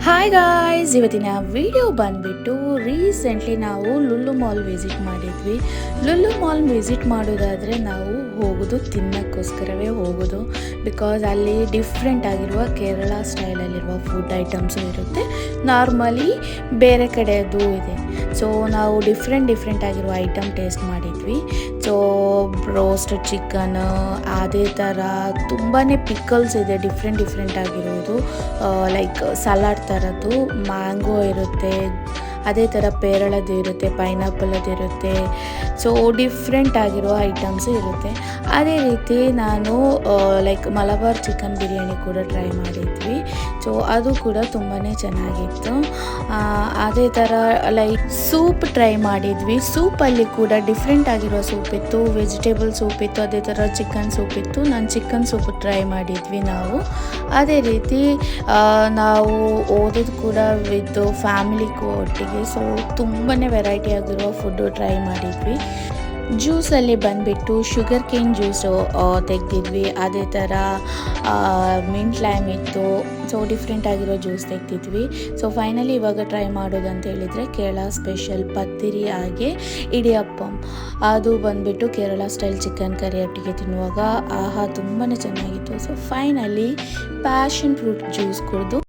Hi guys, ಇವತ್ತಿನ video ಬಂದುಬಿಟ್ಟು recently ನಾವು ಲುಲ್ಲು ಮಾಲ್ ವಿಸಿಟ್ ಮಾಡಿದ್ವಿ. ಲುಲ್ಲು ಮಾಲ್ ವಿಸಿಟ್ ಮಾಡೋದಾದರೆ ನಾವು ಹೋಗೋದು ತಿನ್ನೋಕ್ಕೋಸ್ಕರವೇ ಹೋಗೋದು. ಬಿಕಾಸ್ ಅಲ್ಲಿ ಡಿಫ್ರೆಂಟ್ ಆಗಿರುವ ಕೇರಳ ಸ್ಟೈಲಲ್ಲಿರುವ ಫುಡ್ ಐಟಮ್ಸು ಇರುತ್ತೆ, ನಾರ್ಮಲಿ ಬೇರೆ ಕಡೆಯದು ಇದೆ. ಸೊ ನಾವು ಡಿಫ್ರೆಂಟ್ ಆಗಿರುವ ಐಟಮ್ ಟೇಸ್ಟ್ ಮಾಡಿದ್ವಿ. ಸೊ ರೋಸ್ಟೆಡ್ ಚಿಕನ್, ಅದೇ ಥರ ತುಂಬಾ ಪಿಕಲ್ಸ್ ಇದೆ, ಡಿಫ್ರೆಂಟ್ ಆಗಿರೋದು. ಲೈಕ್ ಸಲಾಡ್ ಥರದ್ದು, ಮ್ಯಾಂಗೋ ಇರುತ್ತೆ, ಅದೇ ಥರ ಪೇರಳದ್ದು ಇರುತ್ತೆ, ಪೈನಾಪಲದ್ದು ಇರುತ್ತೆ. ಸೊ ಡಿಫ್ರೆಂಟ್ ಆಗಿರುವ ಐಟಮ್ಸು ಇರುತ್ತೆ. ಅದೇ ರೀತಿ ನಾನು ಲೈಕ್ ಮಲಬಾರ್ ಚಿಕನ್ ಬಿರಿಯಾನಿ ಕೂಡ ಟ್ರೈ ಮಾಡಿದ್ವಿ. ಸೊ ಅದು ಕೂಡ ತುಂಬಾ ಚೆನ್ನಾಗಿತ್ತು. ಅದೇ ಥರ ಲೈಕ್ ಸೂಪ್ ಟ್ರೈ ಮಾಡಿದ್ವಿ. ಸೂಪಲ್ಲಿ ಕೂಡ ಡಿಫ್ರೆಂಟ್ ಆಗಿರೋ ಸೂಪ್ ಇತ್ತು, ವೆಜಿಟೇಬಲ್ ಸೂಪ್ ಇತ್ತು, ಅದೇ ಥರ ಚಿಕನ್ ಸೂಪ್ ಇತ್ತು. ನಾನು ಚಿಕನ್ ಸೂಪ್ ಟ್ರೈ ಮಾಡಿದ್ವಿ ನಾವು. ಅದೇ ರೀತಿ ನಾವು ಓದೋದು ಕೂಡ ವಿತ್ ಫ್ಯಾಮಿಲಿ ಒಟ್ಟಿಗೆ. ಸೊ ತುಂಬಾ ವೆರೈಟಿ ಆಗಿರೋ ಫುಡ್ಡು ಟ್ರೈ ಮಾಡಿದ್ವಿ. ಜ್ಯೂಸಲ್ಲಿ ಬಂದುಬಿಟ್ಟು ಶುಗರ್ ಕೇನ್ ಜ್ಯೂಸು ತೆಗೆದಿದ್ವಿ, ಅದೇ ಥರ ಮಿಂಟ್ ಲೈಮ್ ಇತ್ತು. ಸೊ ಡಿಫ್ರೆಂಟ್ ಆಗಿರೋ ಜ್ಯೂಸ್ ತೆಗೆದಿದ್ವಿ. ಸೊ ಫೈನಲಿ ಇವಾಗ ಟ್ರೈ ಮಾಡೋದಂತ ಹೇಳಿದರೆ ಕೇರಳ ಸ್ಪೆಷಲ್ ಪತ್ತಿರಿ ಹಾಗೆ ಇಡಿಯಪ್ಪಂ. ಅದು ಬಂದುಬಿಟ್ಟು ಕೇರಳ ಸ್ಟೈಲ್ ಚಿಕನ್ ಕರಿ ಒಟ್ಟಿಗೆ ತಿನ್ನುವಾಗ ಆಹಾ ತುಂಬಾ ಚೆನ್ನಾಗಿತ್ತು. So finally passion fruit juice ಕುಡಿದು